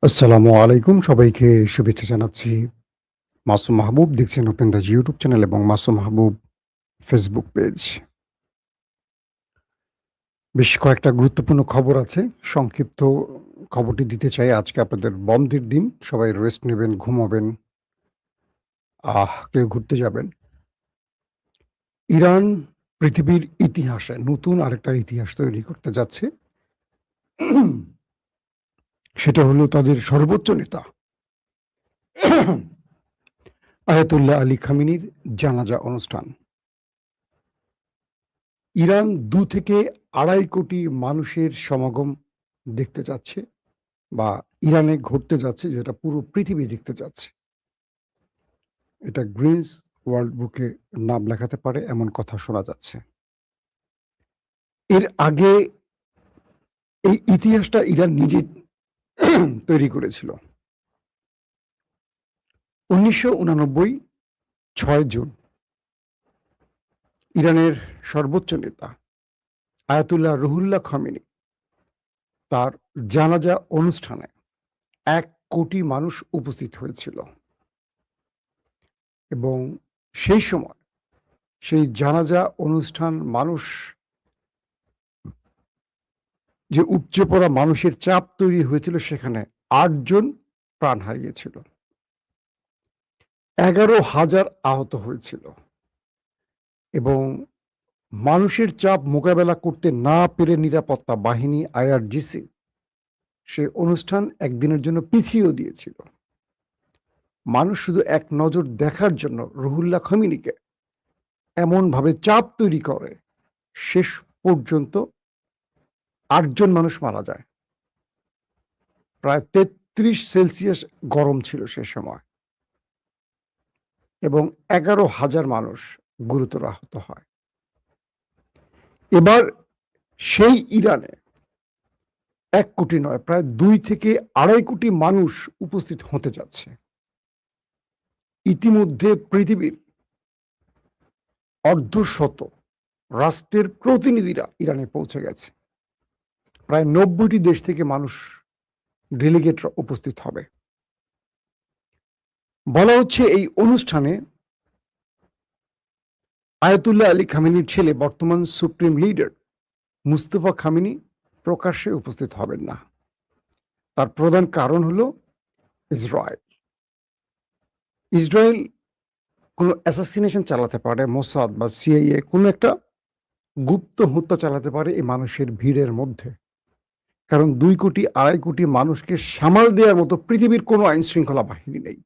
আসসালামু আলাইকুম। সবাইকে শুভেচ্ছা জানাচ্ছি। মাসুম মাহবুব দেখছেন ওপেন দ্য ইউটিউব চ্যানেল এবং মাসুম মাহবুব ফেসবুক পেজ। বেশ কয়েকটা গুরুত্বপূর্ণ খবর আছে। সংক্ষিপ্ত খবরটি দিতে চাই। আজকে আপনাদের বন্ধের দিন। সবাই রেস্ট নেবেন, ঘুমাবেন, কেউ ঘুরতে যাবেন। ইরান পৃথিবীর ইতিহাসে নতুন আরেকটা ইতিহাস তৈরি করতে যাচ্ছে। সেটা হলো তাদের সর্বোচ্চ নেতা আয়াতুল্লাহ আলী খামেনির জানাজা অনুষ্ঠান। ইরান ২ থেকে ২.৫ কোটি মানুষের সমাগম দেখতে যাচ্ছে বা ইরানে ঘটতে যাচ্ছে, যেটা পুরো পৃথিবী দেখতে যাচ্ছে। এটা গ্রিনস ওয়ার্ল্ড বুকে নাম লেখাতে পারে এমন কথা শোনা যাচ্ছে। এর আগে এই ইতিহাসটা ইরান নিজে তৈরি করেছিল। ১৯৮৯ ৬ জুন ইরানের সর্বোচ্চ নেতা আয়াতুল্লাহ রুহুল্লাহ খামেনি তার জানাজা অনুষ্ঠানে ১ কোটি মানুষ উপস্থিত হয়েছিল এবং সেই সময় সেই জানাজা অনুষ্ঠান মানুষ যে উপচে পড়া মানুষের চাপ তৈরি হয়েছিল, সেখানে ৮ জন প্রাণ হারিয়েছিল। ১১,০০০ আহত হয়েছিল এবং মানুষের চাপ মোকাবেলা করতে না পেরে নিরাপত্তা বাহিনী আইআরজিসি সে অনুষ্ঠান একদিনের জন্য পিছিয়েও দিয়েছিল। মানুষ শুধু এক নজর দেখার জন্য রুহুল্লাহ খামেনিকে এমনভাবে চাপ তৈরি করে, শেষ পর্যন্ত ৮ জন মানুষ মারা যায়। প্রায় ৩৩ সেলসিয়াস গরম ছিল সে সময় এবং ১১,০০০ মানুষ গুরুতর আহত হয়। এবার সেই ইরানে ১ কোটি নয়, প্রায় ২ থেকে ২.৫ কোটি মানুষ উপস্থিত হতে যাচ্ছে। ইতিমধ্যে পৃথিবীর অর্ধশত রাষ্ট্রের প্রতিনিধিরা ইরানে পৌঁছে গেছে। প্রায় ৯০টি দেশ থেকে মানুষ, ডেলিগেটরা উপস্থিত হবে। বলা হচ্ছে এই অনুষ্ঠানে আয়াতুল্লাহ আলী খামেনির ছেলে, বর্তমান সুপ্রিম লিডার মুস্তফা খামেনি প্রকাশ্যে উপস্থিত হবেন না। তার প্রধান কারণ হলো ইসরায়েল। ইসরায়েল কোনো অ্যাসাসিনেশন চালাতে পারে, মোসাদ বা সিআইএ কোনো একটা গুপ্ত হত্যা চালাতে পারে এই মানুষের ভিড়ের মধ্যে। কারণ ২ কোটি ২.৫ কোটি মানুষকে সামাল দেওয়ার মতো পৃথিবীর কোনো আইন শৃঙ্খলা বাহিনী নেই।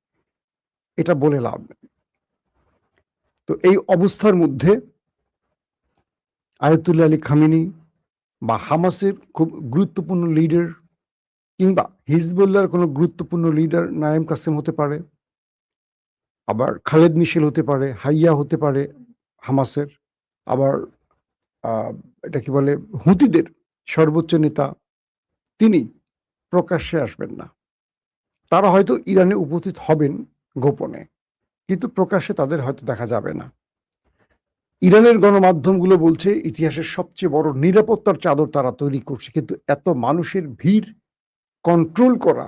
এটা বলে লাভ নেই। তো এই অবস্থার মধ্যে আয়াতুল্লাহ আলী খামেনি বা হামাসের খুব গুরুত্বপূর্ণ লিডার কিংবা হিজবুল্লাহর কোনো গুরুত্বপূর্ণ লিডার নায়েম কাসেম হতে পারে, আবার খালেদ মিশেল হতে পারে, হাইয়া হতে পারে হামাসের, আবার এটা কি বলে হুতিদের সর্বোচ্চ নেতা, তিনি প্রকাশ্যে আসবেন না। তারা হয়তো ইরানে উপস্থিত হবেন গোপনে, কিন্তু প্রকাশ্যে তাদের হয়তো দেখা যাবে না। ইরানের গণমাধ্যমগুলো বলছে ইতিহাসের সবচেয়ে বড় নিরাপত্তার চাদর তারা তৈরি করছে, কিন্তু এত মানুষের ভিড় কন্ট্রোল করা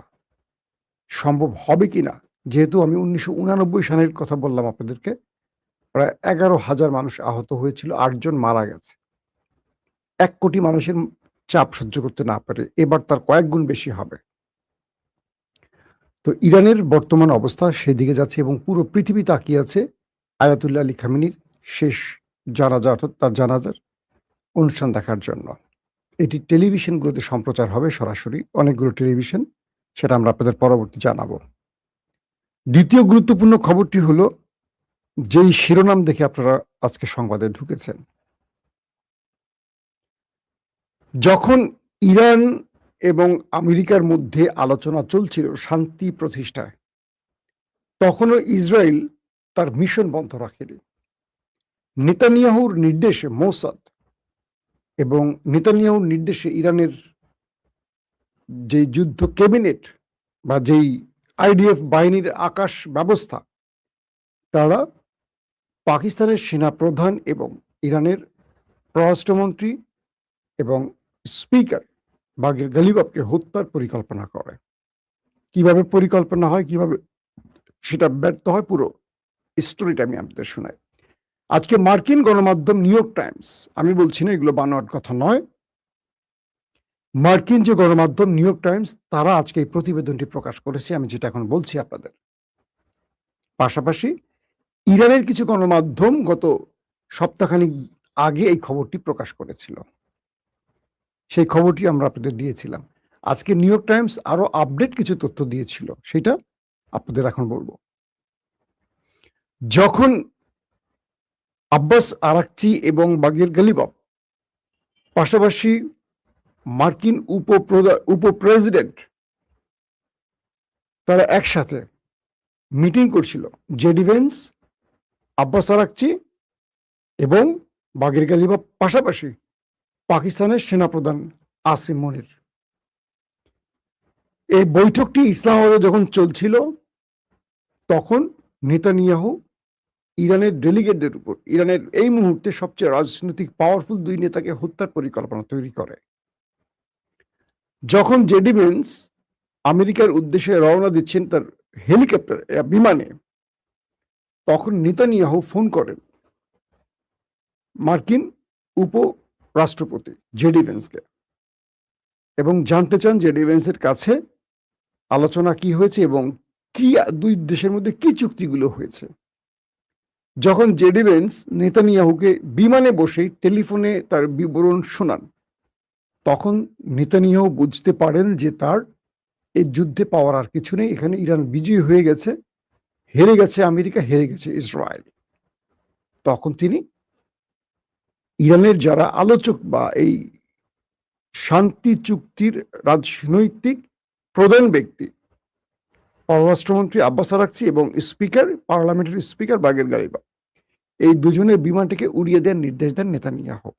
সম্ভব হবে কিনা, যেহেতু আমি ১৯৮৯ সালের কথা বললাম আপনাদেরকে, প্রায় ১১,০০০ মানুষ আহত হয়েছিল, ৮ জন মারা গেছে। ১ কোটি মানুষের চাপ সহ্য করতে না পারে, এবার তার কয়েক গুণ বেশি হবে। তো ইরানের বর্তমান অবস্থা সেদিকে যাচ্ছে এবং পুরো পৃথিবী তাকিয়ে আছে আয়াতুল্লাহ আলী খামেনির শেষ জানাজা, অর্থাৎ তার জানাজার অনুষ্ঠান দেখার জন্য। এটি টেলিভিশনগুলোতে সম্প্রচার হবে সরাসরি, অনেকগুলো টেলিভিশন, সেটা আমরা আপনাদের পরবর্তী জানাবো। দ্বিতীয় গুরুত্বপূর্ণ খবরটি হলো, যেই শিরোনাম দেখে আপনারা আজকে সংবাদে ঢুকেছেন, যখন ইরান এবং আমেরিকার মধ্যে আলোচনা চলছিল শান্তি প্রতিষ্ঠায়, তখনও ইসরায়েল তার মিশন বন্ধ রাখেনি। নেতানিয়াহুর নির্দেশে মোসাদ এবং নেতানিয়াহুর নির্দেশে ইরানের যে যুদ্ধ ক্যাবিনেট বা যেই আইডিএফ বাহিনীর আকাশ ব্যবস্থা, তারা পাকিস্তানের সেনাপ্রধান এবং ইরানের পররাষ্ট্রমন্ত্রী এবং স্পিকার বাগের গালিবাফকে হত্যার পরিকল্পনা করে। কিভাবে পরিকল্পনা হয়, কিভাবে সেটা ব্যর্থ হয়, পুরো স্টোরিটা আমি আপনাদের শোনাই। আজকে মার্কিন গণমাধ্যম নিউ ইয়র্ক টাইমস, আমি বলছি না এগুলো বানোয়াট কথা নয়, মার্কিন যে গণমাধ্যম নিউ ইয়র্ক টাইমস, তারা আজকে এই প্রতিবেদনটি প্রকাশ করেছে, আমি যেটা এখন বলছি আপনাদের। পাশাপাশি ইরানের কিছু গণমাধ্যম গত সপ্তাহখানিক আগে এই খবরটি প্রকাশ করেছিল, সেই খবরটি আমরা আপনাদের দিয়েছিলাম। আজকে নিউ ইয়র্ক টাইমস আরো আপডেট কিছু তথ্য দিয়েছিল, সেটা আপনাদের এখন বলবো। যখন আব্বাস আরাকচি এবং বাগের গালিবাফ পাশাপাশি মার্কিন উপপ্রেসিডেন্ট তারা একসাথে মিটিং করছিল, জেডি ভেন্স, আব্বাস আরাকচি এবং বাগের গালিবাফ, পাশাপাশি পাকিস্তানের সেনাপ্রধান আসিম মনির। এই বৈঠকটি ইসলামাবাদে যখন চলছিল, তখন নেতানিয়াহু ইরানের ডেলিগেটদের উপর, ইরানের এই মুহূর্তে সবচেয়ে রাজনৈতিক পাওয়ারফুল দুই নেতাকে হত্যার পরিকল্পনা তৈরি করে। যখন জেডি ভেন্স আমেরিকার উদ্দেশ্যে রওনা দিচ্ছেন তার হেলিকপ্টার বিমানে, তখন নেতানিয়াহু ফোন করেন মার্কিন উপরাষ্ট্রপতি জেডি ভেন্সকে এবং জানতে চান জেডি ভেন্সের কাছে আলোচনা কি হয়েছে এবং কি দুই দেশের মধ্যে কি চুক্তিগুলো হয়েছে। যখন জেডি ভেন্স নেতানিয়াহুকে বিমানে বসেই টেলিফোনে তার বিবরণ শোনান, তখন নেতানিয়াহু বুঝতে পারেন যে তার এই যুদ্ধে পাওয়ার আর কিছু নেই, এখানে ইরান বিজয়ী হয়ে গেছে, হেরে গেছে আমেরিকা, হেরে গেছে ইসরায়েল। তখন তিনি ইরানের যারা আলোচক বা এই শান্তি চুক্তির রাজনৈতিক প্রধান ব্যক্তি, পররাষ্ট্রমন্ত্রী আব্বাস আরাকচি এবং স্পিকার, পার্লামেন্টের স্পিকার বাগের গালিবাফ, এই দুজনের বিমানটিকে উড়িয়ে দেওয়ার নির্দেশ দেন নেতানিয়াহু।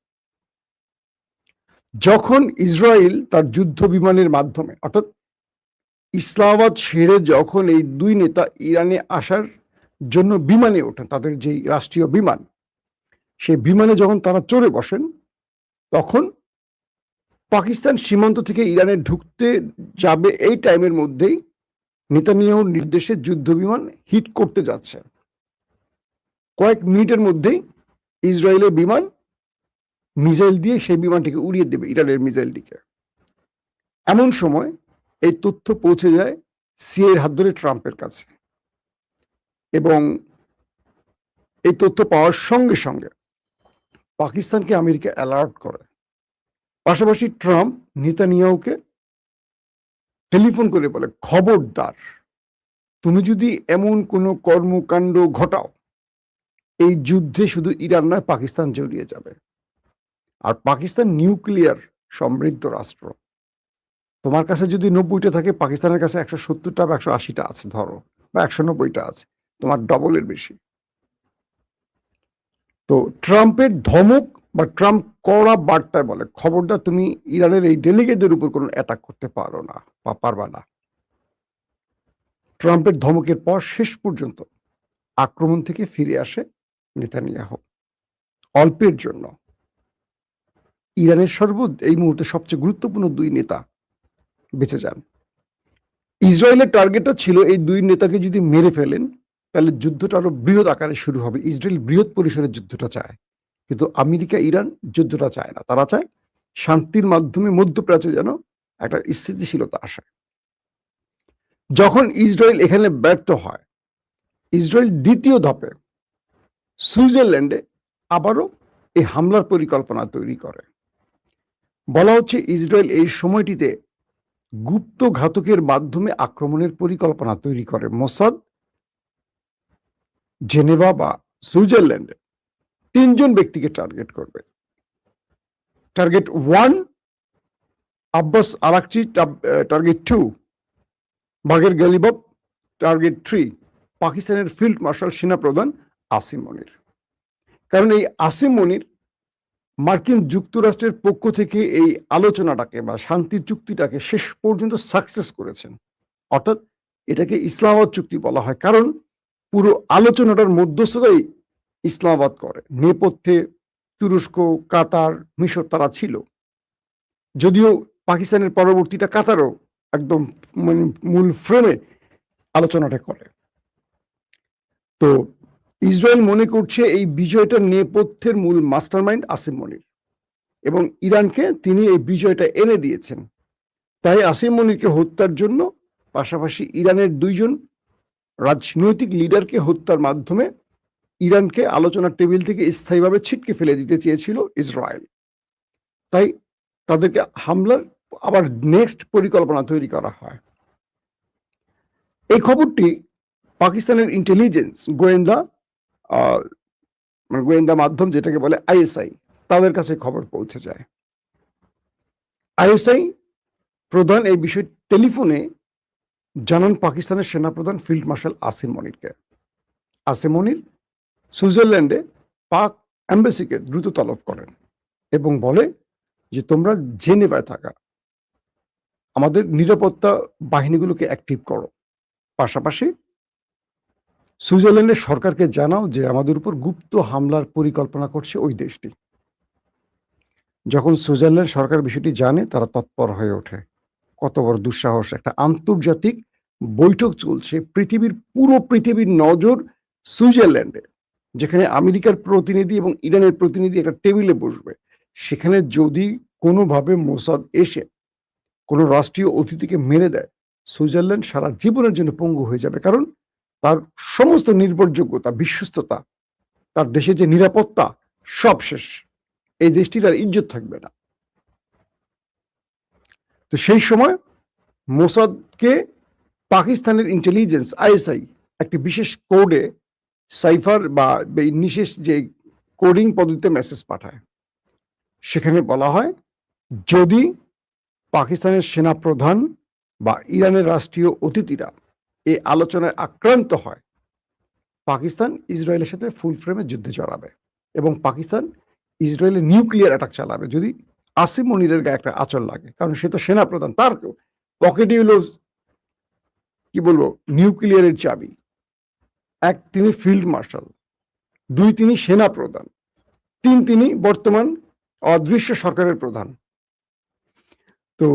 যখন ইসরায়েল তার যুদ্ধ বিমানের মাধ্যমে, অর্থাৎ ইসলামাবাদ ছেড়ে যখন এই দুই নেতা ইরানে আসার জন্য বিমানে ওঠেন, তাদের যেই রাষ্ট্রীয় বিমান, সেই বিমানে যখন তারা চড়ে বসেন, তখন পাকিস্তান সীমান্ত থেকে ইরানে ঢুকতে যাবে এই টাইমের মধ্যেই নেতানিয়াহুর নির্দেশে যুদ্ধ বিমান হিট করতে যাচ্ছে। কয়েক মিনিটের মধ্যেই ইসরায়েলের বিমান মিসাইল দিয়ে সেই বিমানটিকে উড়িয়ে দেবে, ইরানের মিসাইলটিকে। এমন সময় এই তথ্য পৌঁছে যায় সিআইএর হাত ধরে ট্রাম্পের কাছে, এবং এই তথ্য পাওয়ার সঙ্গে সঙ্গে পাকিস্তানকে আমেরিকা অ্যালার্ট করে। পাশাপাশি ট্রাম্প নেতানিয়াহুকে টেলিফোন করে বলে, খবরদার, তুমি যদি এমন কোনো কর্মকাণ্ড ঘটাও, এই যুদ্ধে শুধু ইরান নয়, পাকিস্তান জড়িয়ে যাবে। আর পাকিস্তান নিউক্লিয়ার সমৃদ্ধ রাষ্ট্র, তোমার কাছে যদি 90টা থাকে, পাকিস্তানের কাছে 170টা বা 180টা আছে ধরো, বা 190টা আছে, তোমার ডবলের বেশি। তো ট্রাম্পের ধমক বা ট্রাম্প কড়া বার্তায় বলে, খবরদার, তুমি ইরানের এই ডেলিগেটদের উপর কোনো অ্যাটাক করতে পারো না বা পারবা না। ট্রাম্পের ধমকের পর শেষ পর্যন্ত আক্রমণ থেকে ফিরে আসে নেতানিয়াহু, অল্পের জন্য। ইরানের এই মুহূর্তে সবচেয়ে গুরুত্বপূর্ণ দুই নেতা বেঁচে যান। ইসরায়েলের টার্গেটটা ছিল এই দুই নেতাকে যদি মেরে ফেলেন, তাহলে যুদ্ধটা আরো বৃহৎ আকারে শুরু হবে। ইসরায়েল বৃহৎ পরিসরের যুদ্ধটা চায়, কিন্তু আমেরিকা ইরান যুদ্ধটা চায় না। তারা চায় শান্তির মাধ্যমে মধ্যপ্রাচ্যে যেন একটা স্থিতিশীলতা আসে। যখন ইসরায়েল এখানে ব্যর্থ হয়, ইসরায়েল দ্বিতীয় ধাপে সুইজারল্যান্ডে আবারও এই হামলার পরিকল্পনা তৈরি করে। বলা হচ্ছে ইসরায়েল এই সময়টিতে গুপ্ত ঘাতকের মাধ্যমে আক্রমণের পরিকল্পনা তৈরি করে। মোসাদ, জেনেভা বা সুইজারল্যান্ডে 3 জন ব্যক্তিকে টার্গেট করবে। টার্গেট 1 আব্বাস আরাকচি, টার্গেট 2 বাগের গালিবাফ, টার্গেট 3 পাকিস্তানের ফিল্ড মার্শাল সেনাপ্রধান আসিম মনির। কারণ এই আসিম মনির মার্কিন যুক্তরাষ্ট্রের পক্ষ থেকে এই আলোচনাটাকে বা শান্তি চুক্তিটাকে শেষ পর্যন্ত সাকসেস করেছেন। অর্থাৎ এটাকে ইসলামাবাদ চুক্তি বলা হয়, কারণ পুরো আলোচনাটার মধ্যস্থতাই ইসলামাবাদ করে। নেপথ্যে তুরস্ক, কাতার, মিশর তারা ছিল, যদিও পাকিস্তানের পরবর্তীটা কাতারও একদম মানে মূল ফ্রেমে আলোচনাটা করে। তো ইসরায়েল মনে করছে এই বিজয়টার নেপথ্যের মূল মাস্টারমাইন্ড আসিম মনির, এবং ইরানকে তিনি এই বিজয়টা এনে দিয়েছেন। তাই আসিম মনিরকে হত্যার জন্য পাশাপাশি ইরানের 2জন রাজনৈতিক লিডারকে হত্যার মাধ্যমে ইরানকে আলোচনার টেবিল থেকে স্থায়ীভাবে ছিটকে ফেলে দিতে চেয়েছিল ইসরায়েল। তাই তাদেরকে হামলার আবার নেক্সট পরিকল্পনা তৈরি করা হয়। এই খবরটি পাকিস্তানের ইন্টেলিজেন্স গোয়েন্দা মাধ্যম যেটাকে বলে আইএসআই, তাদের কাছে খবর পৌঁছে যায়। আইএসআই প্রধান এই বিষয় টেলিফোনে জানান পাকিস্তানের সেনাপ্রধান ফিল্ড মার্শাল আসিম মনিরকে। আসিম মনির সুইজারল্যান্ডে পাক এম্বাসিকে দ্রুত তলব করেন এবং বলে যে তোমরা জেনেভায় থাকা আমাদের নিরাপত্তা বাহিনীগুলোকে অ্যাক্টিভ করো, পাশাপাশি সুইজারল্যান্ডের সরকারকে জানাও যে আমাদের উপর গুপ্ত হামলার পরিকল্পনা করছে ওই দেশটি। যখন সুইজারল্যান্ড সরকার বিষয়টি জানে, তারা তৎপর হয়ে ওঠে। কত বড় দুঃসাহস! একটা আন্তর্জাতিক বৈঠক চলছে, পুরো পৃথিবীর নজর সুইজারল্যান্ডে, যেখানে আমেরিকার প্রতিনিধি এবং ইরানের প্রতিনিধি একটা টেবিলে বসবে। সেখানে যদি কোনোভাবে মোসাদ এসে কোনো রাষ্ট্রীয় অতিথিকে মেরে দেয়, সুইজারল্যান্ড সারা জীবনের জন্য পঙ্গু হয়ে যাবে, কারণ তার সমস্ত নির্ভরযোগ্যতা, বিশ্বস্ততা, তার দেশে যে নিরাপত্তা, সব শেষ। এই দেশটির আর ইজ্জত থাকবে না। তো সেই সময় মোসাদকে পাকিস্তানের ইন্টেলিজেন্স আইএসআই একটি বিশেষ কোডে সাইফার বা নিশেষ যে কোডিং পদ্ধতিতে মেসেজ পাঠায়। সেখানে বলা হয়, যদি পাকিস্তানের সেনাপ্রধান বা ইরানের রাষ্ট্রীয় অতিথিরা এই আলোচনায় আক্রান্ত হয়, পাকিস্তান ইসরায়েলের সাথে ফুল ফ্রেমে যুদ্ধে জড়াবে এবং পাকিস্তান ইসরায়েলের নিউক্লিয়ার অ্যাটাক চালাবে যদি আসিম মনিরের গায়ে একটা আঁচল লাগে, কারণ সে তো সেনাপ্রধান, তার পকেটে হলো কি বলবো নিউক্লিয়ারের চাবি। 1, তিনি ফিল্ড মার্শাল, 2, তিনি সেনা প্রধান, 3, তিনি বর্তমান অদৃশ্য সরকারের প্রধান। তো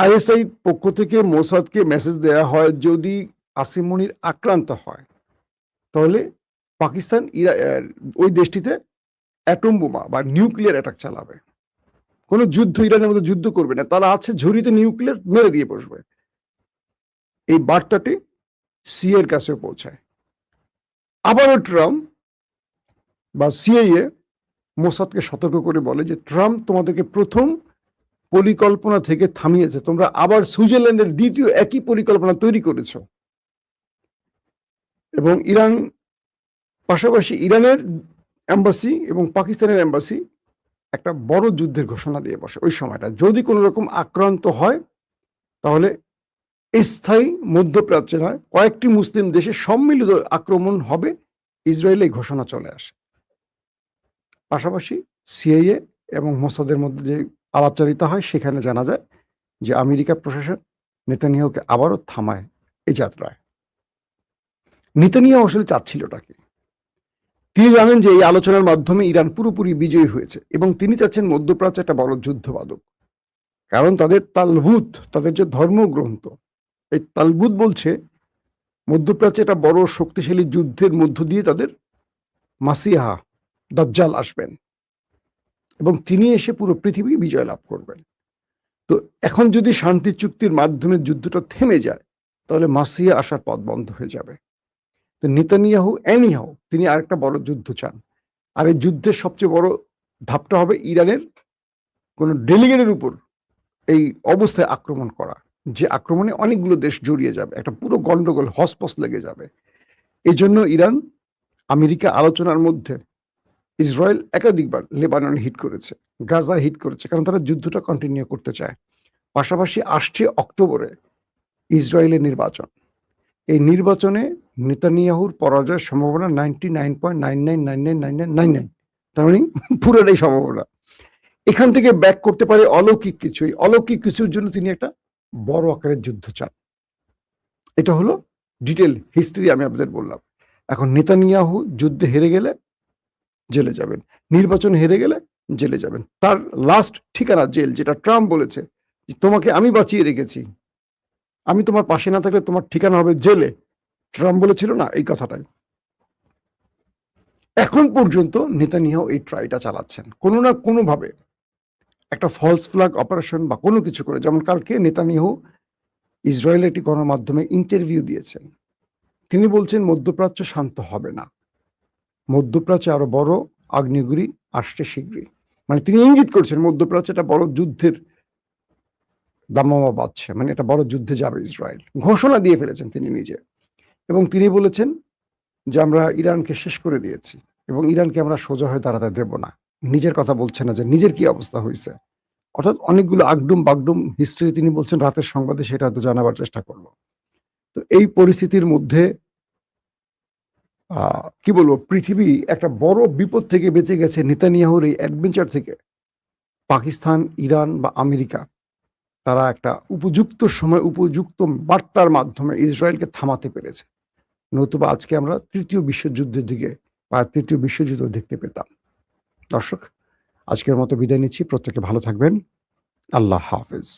আইএসআই পক্ষ থেকে মোসাদকে মেসেজ দেয়া হয়, যদি আসিম মনির আক্রান্ত হয় তাহলে পাকিস্তান ওই দেশটিতে অ্যাটম বোমা বা নিউক্লিয়ার অ্যাটাক চালাবে। কোনো যুদ্ধ ইরানের মধ্যে যুদ্ধ করবে না, তারা আছে ঝুড়িতে নিউক্লিয়ার মেরে দিয়ে বসবে। এই বার্তাটি সিএর কাছেও পৌঁছায়। আবারও ট্রাম্প বা সিআইএ মোসাদকে সতর্ক করে বলে যে ট্রাম্প তোমাদেরকে প্রথম পরিকল্পনা থেকে থামিয়েছে, তোমরা আবার সুইজারল্যান্ডের দ্বিতীয় একই পরিকল্পনা তৈরি করেছ। এবং ইরান পাশাপাশি ইরানের এম্বাসি এবং পাকিস্তানের এম্বাসি একটা বড় যুদ্ধের ঘোষণা দিয়ে বসে ওই সময়টা। যদি কোনো রকম আক্রান্ত হয় তাহলে স্থায়ী মধ্যপ্রাচ্যে নয়, কয়েকটি মুসলিম দেশে সম্মিলিত আক্রমণ হবে, ইসরায়েলে ঘোষণা চলে আসে। পাশাপাশি সিআইএ এবং মোসাদের মধ্যে যে আলাপচারিতা হয়, সেখানে জানা যায় যে আমেরিকা প্রশাসন নেতানিয়াহুকে আবারও থামায় এই যাত্রায়। নেতানিয়াহু আসলে চাচ্ছিলটা কি? তিনি জানেন যে এই আলোচনার মাধ্যমে ইরান পুরোপুরি বিজয়ী হয়েছে এবং তিনি চাচ্ছেন মধ্যপ্রাচ্যে একটা বড় যুদ্ধ বাঁধুক, কারণ তাদের তালমুদ, তাদের যে ধর্মগ্রন্থ, এই তালমুদ বলছে মধ্যপ্রাচ্যে একটা বড় শক্তিশালী যুদ্ধের মধ্য দিয়ে তাদের মাসিহা দাজ্জাল আসবেন এবং তিনি এসে পুরো পৃথিবী বিজয় লাভ করবেন। তো এখন যদি শান্তি চুক্তির মাধ্যমে যুদ্ধটা থেমে যায়, তাহলে মাসিহা আসার পথ বন্ধ হয়ে যাবে। তো নেতানিয়াহু তিনি আরেকটা বড় যুদ্ধ চান, আর এই যুদ্ধের সবচেয়ে বড় ধাপটা হবে ইরানের কোন ডেলিগেটের উপর এই অবস্থায় আক্রমণ করা, যে আক্রমণে অনেকগুলো দেশ জড়িয়ে যাবে, একটা পুরো গন্ডগোল হসপস লেগে যাবে। এই জন্য ইরান আমেরিকা আলোচনার মধ্যে ইসরায়েল একাধিকবার লেবানন হিট করেছে, গাজা হিট করেছে, কারণ তারা যুদ্ধটা কন্টিনিউ করতে চায়। পাশাপাশি আসছে অক্টোবরে ইসরায়েলের নির্বাচন। এই নির্বাচনে নেতানিয়াহুর পরাজয়ের সম্ভাবনা 99.99999999, তার মানে পুরোটাই সম্ভাবনা। এখান থেকে ব্যাক করতে পারে অলৌকিক কিছু। এই অলৌকিক কিছুর জন্য তিনি একটা বড় আকারের যুদ্ধ চান। এটা হলো ডিটেল হিস্ট্রি আমি আপনাদের বললাম। এখন নেতানিয়াহু যুদ্ধে হেরে গেলে জেলে যাবেন, নির্বাচন হেরে গেলে জেলে যাবেন। তার লাস্ট ঠিকানা জেল, যেটা ট্রাম্প বলেছে যে তোমাকে আমি বাঁচিয়ে রেখেছি, আমি তোমার পাশে না থাকলে তোমার ঠিকানা হবে জেলে। ট্রাম্প বলেছিল না এই কথাটাই। এখন পর্যন্ত নেতানিয়াহু এই ট্রাইটা চালাচ্ছেন কোনো না কোনোভাবে, একটা ফলস ফ্ল্যাগ অপারেশন বা কোনো কিছু করে। যেমন কালকে নেতানিয়াহু ইসরায়েলের একটি গণমাধ্যমে ইন্টারভিউ দিয়েছেন। তিনি বলছেন মধ্যপ্রাচ্য শান্ত হবে না, মধ্যপ্রাচ্যে আরো বড় আগ্নেয়গিরি আসছে শীঘ্রই। মানে তিনি ইঙ্গিত করছেন মধ্যপ্রাচ্যে একটা বড় যুদ্ধের দামামা বাজছে, মানে একটা বড় যুদ্ধে যাবে ইসরায়েল, ঘোষণা দিয়ে ফেলেছেন তিনি নিজে। এবং তিনি বলেছেন যে আমরা ইরানকে শেষ করে দিয়েছি এবং ইরানকে আমরা সোজা হয়ে দাঁড়াতে দেব না। নিজের কথা বলছে না যে নিজের কি অবস্থা হয়েছে। অর্থাৎ অনেকগুলো আগডুম বাগডুম হিস্ট্রি তিনি বলছেন রাতের সংবাদে, সেটা হয়তো জানাবার চেষ্টা করলো। তো এই পরিস্থিতির মধ্যে কি বলবো, পৃথিবী একটা বড় বিপদ থেকে বেঁচে গেছে নেতানিয়াহুর এই অ্যাডভেঞ্চার থেকে। পাকিস্তান, ইরান বা আমেরিকা তারা একটা উপযুক্ত সময় উপযুক্ত বার্তার মাধ্যমে ইসরায়েলকে থামাতে পেরেছে। নতুবা আজকে আমরা তৃতীয় বিশ্বযুদ্ধের দিকে বা তৃতীয় বিশ্বযুদ্ধ দেখতে পেতাম। দর্শক, আজকের মতো বিদায় নিচ্ছি। প্রত্যেকে ভালো থাকবেন। আল্লাহ হাফেজ।